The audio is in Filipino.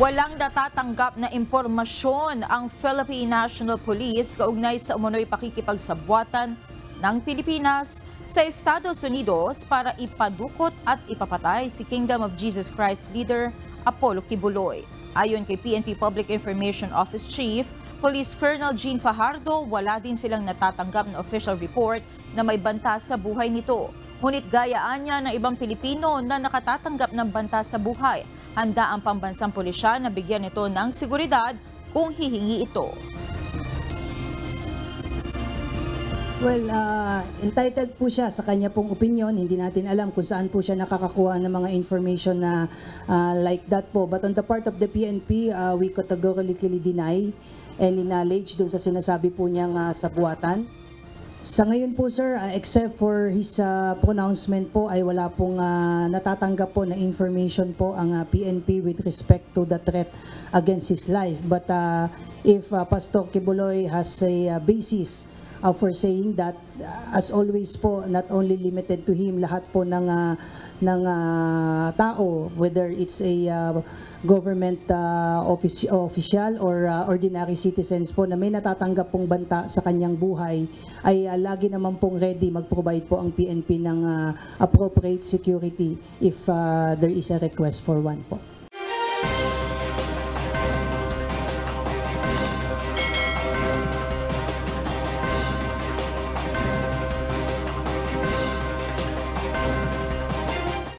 Walang natatanggap na impormasyon ang Philippine National Police kaugnay sa umunoy pakikipagsabwatan ng Pilipinas sa Estados Unidos para ipadukot at ipapatay si Kingdom of Jesus Christ leader Apollo Kibuloy. Ayon kay PNP Public Information Office Chief Police Colonel Jean Fajardo, wala din silang natatanggap na official report na may banta sa buhay nito. Ngunit gayaan niya ng ibang Pilipino na nakatatanggap ng banta sa buhay. Handa ang pambansang pulisya na bigyan ito ng seguridad kung hihingi ito. Well, entitled po siya sa kanya pong opinion. Hindi natin alam kung saan po siya nakakakuha ng mga information na like that po. But on the part of the PNP, we categorically deny any knowledge doon sa sinasabi po niyang sabuatan. Sa ngayon po sir, except for his pronouncement po ay wala pong natatanggap po na information po ang PNP with respect to the threat against his life. But if Pastor Kibuloy has a basis for saying that, as always po, not only limited to him, lahat po ng tao, whether it's a government official or ordinary citizens po na may natatanggap pong banta sa kanyang buhay, ay lagi naman pong ready mag-provide po ang PNP ng appropriate security if there is a request for one po.